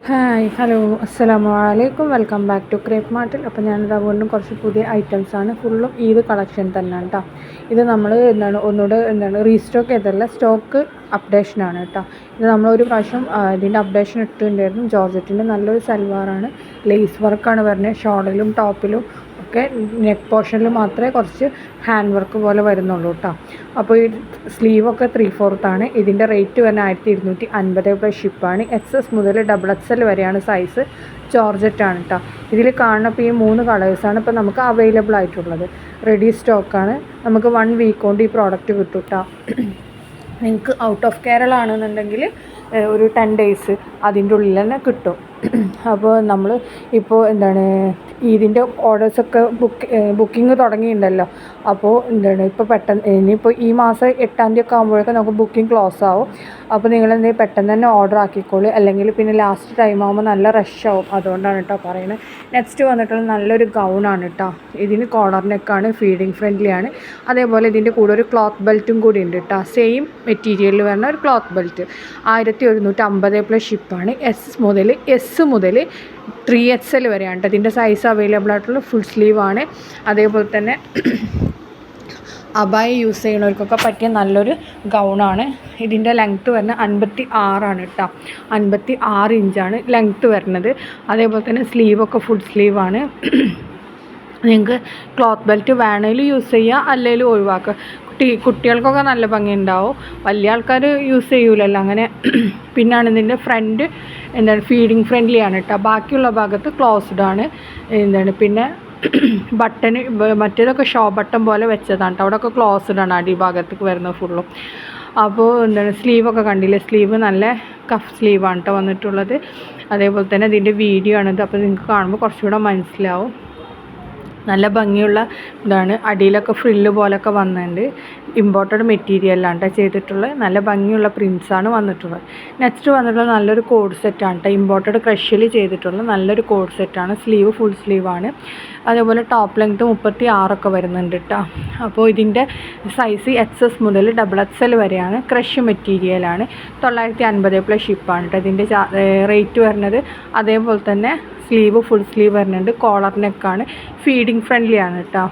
Hi hello അസ്സലാമു അലൈക്കും welcome back to crepe മാർട്ടിൽ. അപ്പോൾ ഞാനിതാ വീണ്ടും കുറച്ച് പുതിയ ഐറ്റംസാണ്, ഫുള്ളും ഈദ് കളക്ഷൻ തന്നെയാണ് കേട്ടോ. ഇത് നമ്മൾ ഒന്നുകൂടെ റീസ്റ്റോക്ക് ചെയ്തല്ല, സ്റ്റോക്ക് അപ്ഡേഷനാണ് കേട്ടോ. ഇത് നമ്മളൊരു പ്രാവശ്യം ഇതിൻ്റെ അപ്ഡേഷൻ ഇട്ടിട്ടുണ്ടായിരുന്നു. ജോർജറ്റിൻ്റെ നല്ലൊരു സൽവാറാണ്, ലേസ് വർക്കാണ് വരുന്നത്. ഷോളിലും ടോപ്പിലും ഒക്കെ നെക്ക് പോർഷനിൽ മാത്രമേ കുറച്ച് ഹാൻഡ് വർക്ക് പോലെ വരുന്നുള്ളൂ കേട്ടോ. അപ്പോൾ ഈ സ്ലീവൊക്കെ 3/4 ഇതിൻ്റെ റേറ്റ് വരുന്നത് 1250 പ്ലസ് ഷിപ്പാണ്. XS മുതൽ XXL വരെയാണ് സൈസ്. ജോർജറ്റാണ് കേട്ടോ. ഇതിൽ കാണുന്നപ്പോൾ ഈ 3 കളേഴ്സാണ് ഇപ്പോൾ നമുക്ക് അവൈലബിൾ ആയിട്ടുള്ളത്. റെഡി സ്റ്റോക്കാണ്. നമുക്ക് 1 വീക്ക് കൊണ്ട് ഈ പ്രോഡക്റ്റ് കിട്ടും കേട്ടോ. നിങ്ങൾക്ക് ഔട്ട് ഓഫ് കേരള ആണെന്നുണ്ടെങ്കിൽ ഒരു 10 ഡേയ്സ് അതിൻ്റെ ഉള്ളിൽ തന്നെ കിട്ടും. അപ്പോൾ നമ്മൾ ഇപ്പോൾ ഇതിൻ്റെ ഓർഡേഴ്സൊക്കെ ബുക്കിംഗ് തുടങ്ങിയിട്ടുണ്ടല്ലോ. അപ്പോൾ ഇപ്പോൾ പെട്ടെന്ന് ഇനിയിപ്പോൾ ഈ മാസം 8-ാം തീയതി ഒക്കെ ആകുമ്പോഴേക്കും നമുക്ക് ബുക്കിംഗ് ക്ലോസ് ആവും. അപ്പോൾ നിങ്ങളെന്തെങ്കിലും പെട്ടെന്ന് തന്നെ ഓർഡർ ആക്കിക്കോളൂ, അല്ലെങ്കിൽ പിന്നെ ലാസ്റ്റ് ടൈം ആകുമ്പോൾ നല്ല റഷ് ആവും. അതുകൊണ്ടാണ് കേട്ടോ പറയുന്നത്. നെക്സ്റ്റ് വന്നിട്ടുള്ള നല്ലൊരു ഗൗണാണ് കേട്ടോ. ഇതിന് കോളർ നെക്കാണ്, ഫീഡിങ് ഫ്രണ്ട്ലിയാണ്. അതേപോലെ ഇതിൻ്റെ കൂടെ ഒരു ക്ലോത്ത് ബെൽറ്റും കൂടി ഉണ്ട് കേട്ടോ. സെയിം മെറ്റീരിയലിൽ വരുന്ന ഒരു ക്ലോത്ത് ബെൽറ്റ്. 1150 പ്ലസ് ഷിപ്പാണ്. S മുതൽ 3XL വരെയാണ് കേട്ടോ. ഇതിൻ്റെ സൈസ് അവൈലബിൾ ആയിട്ടുള്ള ഫുൾ സ്ലീവാണ്. അതേപോലെ തന്നെ അബായ യൂസ് ചെയ്യുന്നവർക്കൊക്കെ പറ്റിയ നല്ലൊരു ഗൗണാണ്. ഇതിൻ്റെ ലെങ്ത്ത് വരുന്നത് 56 കേട്ടോ. 56 ഇഞ്ചാണ് ലെങ്ത്ത് വരുന്നത്. അതേപോലെ തന്നെ സ്ലീവൊക്കെ ഫുൾ സ്ലീവാണ്. നിങ്ങൾക്ക് ക്ലോത്ത് ബെൽറ്റ് വേണമെങ്കിൽ യൂസ് ചെയ്യുക, അല്ലെങ്കിൽ ഒഴിവാക്കുക. കുട്ടികൾക്കൊക്കെ നല്ല ഭംഗി ഉണ്ടാവും, വലിയ ആൾക്കാർ യൂസ് ചെയ്യൂലല്ലോ അങ്ങനെ. പിന്നാണ് ഇതിൻ്റെ ഫ്രണ്ട് ഫീഡിങ് ഫ്രണ്ട്ലി ആണ് കേട്ടോ. ബാക്കിയുള്ള ഭാഗത്ത് ക്ലോസ്ഡ് ആണ്. പിന്നെ ബട്ടൺ മറ്റേതൊക്കെ ഷോ ബട്ടൺ പോലെ വെച്ചതാണ് കേട്ടോ. അവിടെയൊക്കെ ക്ലോസ്ഡ് ആണ് അടിഭാഗത്തേക്ക് വരുന്നത് ഫുള്ളും. അപ്പോൾ സ്ലീവൊക്കെ കണ്ടില്ലേ, സ്ലീവ് നല്ല കഫ് സ്ലീവാണ് കേട്ടോ വന്നിട്ടുള്ളത്. അതേപോലെ തന്നെ ഇതിൻ്റെ വീഡിയോ ആണിത്. അപ്പോൾ നിങ്ങൾക്ക് കാണുമ്പോൾ കുറച്ചുകൂടെ മനസ്സിലാവും. നല്ല ഭംഗിയുള്ള ഇതാണ്. അടിയിലൊക്കെ ഫ്രില്ല് പോലൊക്കെ വന്നിട്ടുണ്ട്. ഇമ്പോർട്ടഡ് മെറ്റീരിയലാണ് കേട്ടോ ചെയ്തിട്ടുള്ളത്. നല്ല ഭംഗിയുള്ള പ്രിൻസാണ് വന്നിട്ടുള്ളത്. നെക്സ്റ്റ് വന്നിട്ടുള്ളത് നല്ലൊരു കോഡ് സെറ്റാണ് കേട്ടോ. ഇമ്പോർട്ടഡ് ക്രഷിൽ ചെയ്തിട്ടുള്ള നല്ലൊരു കോഡ് സെറ്റാണ്. സ്ലീവ് ഫുൾ സ്ലീവാണ്. അതേപോലെ ടോപ്പ് ലെങ്ത്ത് 36 വരുന്നുണ്ട് കേട്ടോ. അപ്പോൾ ഇതിൻ്റെ സൈസ് XS മുതൽ XXL വരെയാണ്. ക്രഷ് മെറ്റീരിയലാണ്. 950 പ്ലസ് ഷിപ്പാണ് കേട്ടോ ഇതിൻ്റെ റേറ്റ് വരുന്നത്. അതേപോലെ തന്നെ സ്ലീവ് ഫുൾ സ്ലീവ് വരുന്നുണ്ട്. കോളർ നെക്കാണ്. ഫീഡിങ് ഫ്രണ്ട്ലി ആണ് കേട്ടോ.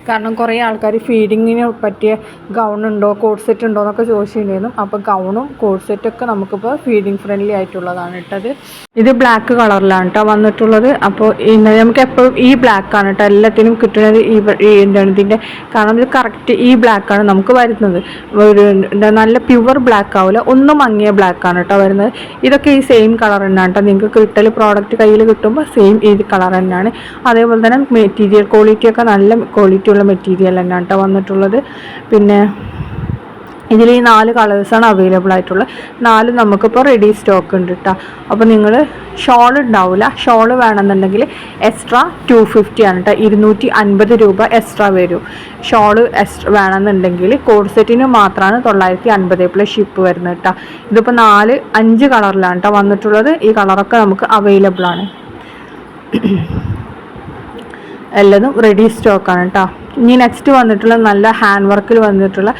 കാരണം കുറേ ആൾക്കാർ ഫീഡിങ്ങിന് പറ്റിയ ഗൗൺ ഉണ്ടോ, കോഡ് സെറ്റ് ഉണ്ടോ എന്നൊക്കെ ചോദിച്ചിട്ടുണ്ടായിരുന്നു. അപ്പോൾ ഗൗണും കോഡ് സെറ്റൊക്കെ നമുക്കിപ്പോൾ ഫീഡിങ് ഫ്രണ്ട്ലി ആയിട്ടുള്ളതാണ് ഇട്ടത്. ഇത് ബ്ലാക്ക് കളറിലാണ് കേട്ടോ വന്നിട്ടുള്ളത്. അപ്പോൾ നമുക്ക് എപ്പോഴും ഈ ബ്ലാക്കാണ് കേട്ടോ എല്ലാത്തിനും കിട്ടുന്നത്. ഇതിൻ്റെ കാരണം ഇത് കറക്റ്റ് ഈ ബ്ലാക്കാണ് നമുക്ക് വരുന്നത്. ഒരു നല്ല പ്യുവർ ബ്ലാക്ക് ആവില്ല, ഒന്നും മങ്ങിയ ബ്ലാക്കാണ് കേട്ടോ വരുന്നത്. ഇതൊക്കെ ഈ സെയിം കളർ തന്നെയാണ് കേട്ടോ. നിങ്ങൾക്ക് കിട്ടൽ പ്രോഡക്റ്റ് കയ്യിൽ കിട്ടുമ്പോൾ സെയിം ഈ കളർ തന്നെയാണ്. അതേപോലെ തന്നെ മെറ്റീരിയൽ ക്വാളിറ്റിയൊക്കെ നല്ല ക്വാളിറ്റി മെറ്റീരിയൽ തന്നെയാണ് കേട്ടോ വന്നിട്ടുള്ളത്. പിന്നെ ഇതിൽ ഈ 4 കളേഴ്സാണ് അവൈലബിൾ ആയിട്ടുള്ളത്. 4 നമുക്കിപ്പോൾ റെഡി സ്റ്റോക്ക് ഉണ്ട് കേട്ടോ. അപ്പോൾ നിങ്ങൾ ഷോൾ ഉണ്ടാവില്ല, ഷോൾ വേണമെന്നുണ്ടെങ്കിൽ എക്സ്ട്രാ 250 ആണ് കേട്ടോ. 250 രൂപ എക്സ്ട്രാ വരും. ഷോൾ എക്സ്ട്രാ വേണമെന്നുണ്ടെങ്കിൽ കോഡ് സെറ്റിന് മാത്രമാണ് 950 പ്ലസ് ഷിപ്പ് വരുന്നത് കേട്ടോ. ഇതിപ്പോൾ 5 കളറിലാണ് കേട്ടോ വന്നിട്ടുള്ളത്. ഈ കളറൊക്കെ നമുക്ക് അവൈലബിൾ ആണ്. എല്ലതും റെഡി സ്റ്റോക്കാണ് കേട്ടോ. ഇനി നെക്സ്റ്റ് വന്നിട്ടുള്ള നല്ല ഹാൻഡ് വർക്കിൽ വന്നിട്ടുള്ള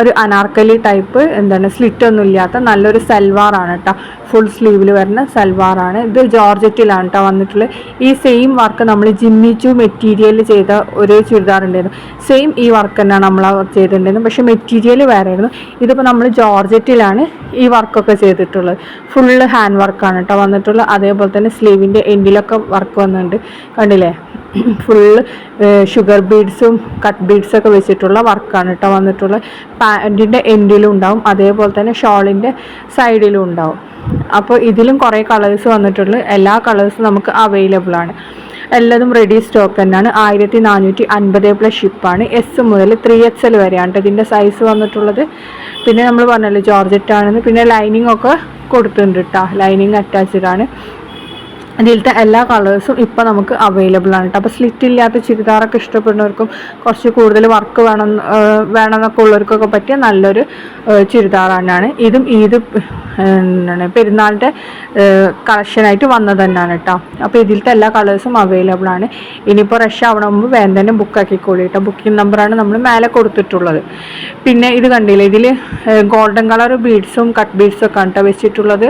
ഒരു അനാർക്കലി ടൈപ്പ് സ്ലിറ്റ് ഒന്നും ഇല്ലാത്ത നല്ലൊരു സൽവാറാണ് കേട്ടോ. ഫുൾ സ്ലീവിൽ വരുന്ന സൽവാറാണ്. ഇത് ജോർജറ്റിലാണ് കേട്ടോ വന്നിട്ടുള്ളത്. ഈ സെയിം വർക്ക് നമ്മൾ ജിമ്മിച്ചു മെറ്റീരിയൽ ചെയ്ത ഒരു ചുരിദാർ ഉണ്ടായിരുന്നു. സെയിം ഈ വർക്ക് തന്നെയാണ് നമ്മൾ ചെയ്തിട്ടുണ്ടായിരുന്നു, പക്ഷേ മെറ്റീരിയൽ വേറെ ആയിരുന്നു. ഇതിപ്പോൾ നമ്മൾ ജോർജറ്റിലാണ് ഈ വർക്കൊക്കെ ചെയ്തിട്ടുള്ളത്. ഫുള്ള് ഹാൻഡ് വർക്കാണ് കേട്ടോ വന്നിട്ടുള്ളത്. അതേപോലെ തന്നെ സ്ലീവിൻ്റെ എൻഡിലൊക്കെ വർക്ക് വന്നിട്ടുണ്ട്, കണ്ടില്ലേ. ഫുള്ള് ഷുഗർ ബീഡ്സും കട്ട് ബീഡ്സൊക്കെ വെച്ചിട്ടുള്ള വർക്കാണ് കേട്ടോ വന്നിട്ടുള്ളത്. പാൻറ്റിൻ്റെ എൻഡിലും ഉണ്ടാവും, അതേപോലെ തന്നെ ഷോളിൻ്റെ സൈഡിലും ഉണ്ടാവും. അപ്പോൾ ഇതിലും കുറേ കളേഴ്സ് വന്നിട്ടുള്ളൂ. എല്ലാ കളേഴ്സും നമുക്ക് അവൈലബിൾ ആണ്. എല്ലാതും റെഡി സ്റ്റോക്ക് തന്നെയാണ്. 1450 പ്ലസ് ഷിപ്പാണ്. S മുതൽ 3XL വരെയാണ് ഇതിൻ്റെ സൈസ് വന്നിട്ടുള്ളത്. പിന്നെ നമ്മൾ പറഞ്ഞല്ലോ ജോർജറ്റ് ആണെന്ന്. പിന്നെ ലൈനിങ് ഒക്കെ കൊടുത്തിട്ടുണ്ട് കേട്ടോ. ലൈനിങ് അറ്റാച്ച്ഡ് ആണ്. ഇതിലത്തെ എല്ലാ കളേഴ്സും ഇപ്പോൾ നമുക്ക് അവൈലബിൾ ആണ് കേട്ടോ. അപ്പോൾ സ്ലിറ്റ് ഇല്ലാത്ത ചുരിദാറൊക്കെ ഇഷ്ടപ്പെടുന്നവർക്കും കുറച്ച് കൂടുതൽ വർക്ക് വേണമെന്നൊക്കെ ഉള്ളവർക്കൊക്കെ പറ്റിയ നല്ലൊരു ചുരിദാറാണ്. ഇതും ഈദ് പെരുന്നാളിൻ്റെ കളക്ഷനായിട്ട് വന്നത് തന്നെയാണ് കേട്ടോ. അപ്പോൾ ഇതിലത്തെ എല്ലാ കളേഴ്സും അവൈലബിൾ ആണ്. ഇനിയിപ്പോൾ റഷ് ആവണ മുമ്പ് വേഗം തന്നെ ബുക്ക് ആക്കിക്കോളൂ കേട്ടോ. ബുക്കിംഗ് നമ്പറാണ് നമ്മൾ മേലെ കൊടുത്തിട്ടുള്ളത്. പിന്നെ ഇത് കണ്ടില്ലേ, ഇതിൽ ഗോൾഡൻ കളർ ബീഡ്സും കട്ട് ബീഡ്സും ഒക്കെ ആണ് കേട്ടോ വെച്ചിട്ടുള്ളത്.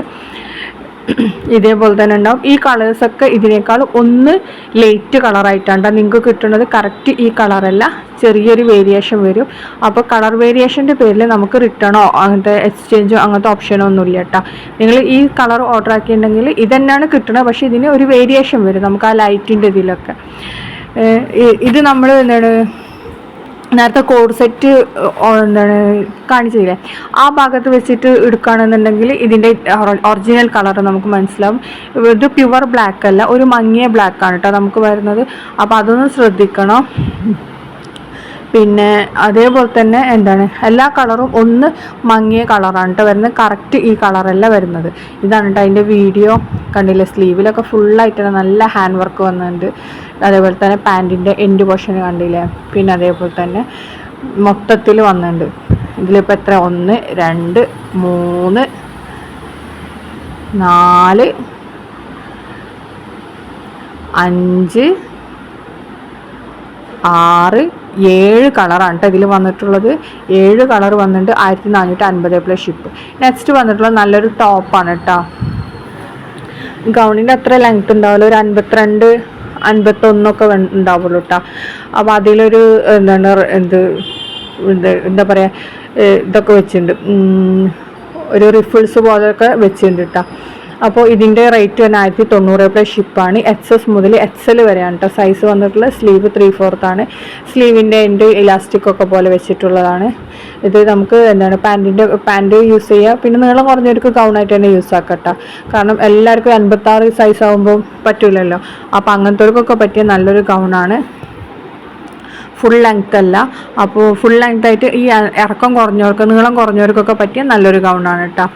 ഇതേപോലെ തന്നെ ഉണ്ടാവും. ഈ കളേഴ്സൊക്കെ ഇതിനേക്കാൾ ഒന്ന് ലൈറ്റ് കളറായിട്ടാണ് നിങ്ങൾക്ക് കിട്ടുന്നത്. കറക്റ്റ് ഈ കളറല്ല, ചെറിയൊരു വേരിയേഷൻ വരും. അപ്പോൾ കളർ വേരിയേഷൻ്റെ പേരിൽ നമുക്ക് റിട്ടേണോ അങ്ങനത്തെ എക്സ്ചേഞ്ചോ അങ്ങനത്തെ ഓപ്ഷനോ ഒന്നുമില്ല കേട്ടോ. നിങ്ങൾ ഈ കളർ ഓർഡർ ആക്കിയിട്ടുണ്ടെങ്കിൽ ഇതന്നെയാണ് കിട്ടുന്നത്, പക്ഷേ ഇതിന് ഒരു വേരിയേഷൻ വരും നമുക്ക് ആ ലൈറ്റിൻ്റെ ഇതിലൊക്കെ. ഇത് നമ്മൾ എന്താണ് നേരത്തെ കോഡ് സെറ്റ് എന്താണ് കാണിച്ചില്ലേ, ആ ഭാഗത്ത് വെച്ചിട്ട് എടുക്കുകയാണെന്നുണ്ടെങ്കിൽ ഇതിൻ്റെ ഒറിജിനൽ കളർ നമുക്ക് മനസ്സിലാവും. ഇത് പ്യുവർ ബ്ലാക്ക് അല്ല, ഒരു മങ്ങിയ ബ്ലാക്കാണ് കേട്ടോ നമുക്ക് വരുന്നത്. അപ്പോൾ അതൊന്ന് ശ്രദ്ധിക്കണം. പിന്നെ അതേപോലെ തന്നെ എന്താണ് എല്ലാ കളറും ഒന്ന് മങ്ങിയ കളറാണ് കേട്ടോ വരുന്നത്, കറക്റ്റ് ഈ കളറല്ല വരുന്നത്. ഇതാണ് കേട്ടോ അതിൻ്റെ വീഡിയോ. കണ്ടില്ലേ, സ്ലീവിലൊക്കെ ഫുള്ളായിട്ട് നല്ല ഹാൻഡ് വർക്ക് വന്നിട്ടുണ്ട്. അതേപോലെ തന്നെ പാൻറ്റിൻ്റെ എൻഡ് പോർഷൻ കണ്ടില്ലേ. പിന്നെ അതേപോലെ തന്നെ മൊത്തത്തിൽ വന്നിട്ടുണ്ട്. ഇതിലിപ്പോൾ എത്ര, 1 2 3 4 5 6 7 കളറാണ് കേട്ടോ ഇതിൽ വന്നിട്ടുള്ളത്. 7 കളർ വന്നിട്ട് 1450 പ്ലസ് ഷിപ്പ്. നെക്സ്റ്റ് വന്നിട്ടുള്ളത് നല്ലൊരു ടോപ്പാണ് കേട്ടോ. ഗൗണിൻ്റെ അത്ര ലെങ്ത് ഉണ്ടാവില്ല, ഒരു 52 51 ഉണ്ടാവുള്ളൂ കേട്ടോ. അപ്പോൾ അതിലൊരു എന്താണ് എന്താ പറയുക, ഇതൊക്കെ വെച്ചിട്ടുണ്ട്, ഒരു റിഫിൾസ് പോലെയൊക്കെ വെച്ചിട്ടുണ്ട് കേട്ടോ. അപ്പോൾ ഇതിൻ്റെ റേറ്റ് തന്നെ 1090 പ്ലസ് ഷിപ്പാണ്. XS മുതൽ XL വരെയാണ് കേട്ടോ സൈസ് വന്നിട്ടുള്ളത്. സ്ലീവ് 3/4 ആണ്. സ്ലീവിൻ്റെ എൻ്റെ ഇലാസ്റ്റിക് ഒക്കെ പോലെ വെച്ചിട്ടുള്ളതാണ്. ഇത് നമുക്ക് എന്താണ് പാൻറ്റ് യൂസ് ചെയ്യുക. പിന്നെ നീളം കുറഞ്ഞവർക്ക് ഗൗണായിട്ട് തന്നെ യൂസ് ആക്കാം കേട്ടോ. കാരണം എല്ലാവർക്കും 56 സൈസ് ആകുമ്പോൾ പറ്റില്ലല്ലോ. അപ്പോൾ അങ്ങനത്തെവർക്കൊക്കെ പറ്റിയ നല്ലൊരു ഗൗണാണ്. ഫുൾ ലെങ്ത് അല്ല, അപ്പോൾ ഫുൾ ലെങ്ത് ആയിട്ട് ഈ ഇറക്കം കുറഞ്ഞവർക്ക്, നീളം കുറഞ്ഞവർക്കൊക്കെ പറ്റിയ നല്ലൊരു ഗൗണാണ് കേട്ടോ.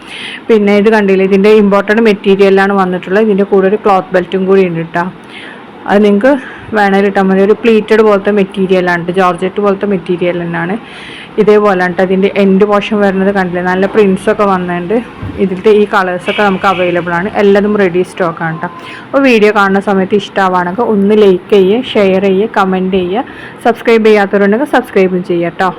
പിന്നെ ഇത് കണ്ടില്ലേ, ഇതിൻ്റെ ഇമ്പോർട്ടൻറ്റ് മെറ്റീരിയലാണ് വന്നിട്ടുള്ളത്. ഇതിൻ്റെ കൂടെ ഒരു ക്ലോത്ത് ബെൽറ്റും കൂടി ഉണ്ട് കേട്ടോ. അത് നിങ്ങൾക്ക് വേണമെങ്കിൽ ഇട്ടാൽ മതി. ഒരു പ്ലീറ്റഡ് പോലത്തെ മെറ്റീരിയലാണ്, ജോർജറ്റ് പോലത്തെ മെറ്റീരിയൽ തന്നെയാണ്. ഇതേപോലെയാണ് കേട്ടോ ഇതിൻ്റെ എൻഡ് പോർഷൻ വരുന്നത്. കണ്ടില്ലേ, നല്ല പ്രിൻസൊക്കെ വന്നിട്ടുണ്ട്. ഇതിൻ്റെ ഈ കളേഴ്സൊക്കെ നമുക്ക് അവൈലബിൾ ആണ്. എല്ലാതും റെഡി സ്റ്റോക്കാണ് കേട്ടോ. അപ്പോൾ വീഡിയോ കാണുന്ന സമയത്ത് ഇഷ്ടമാണെങ്കിൽ ഒന്ന് ലൈക്ക് ചെയ്യുക, ഷെയർ ചെയ്യുക, കമൻറ്റ് ചെയ്യുക. സബ്സ്ക്രൈബ് ചെയ്യാത്തവരുണ്ടെങ്കിൽ സബ്സ്ക്രൈബും ചെയ്യുക കേട്ടോ.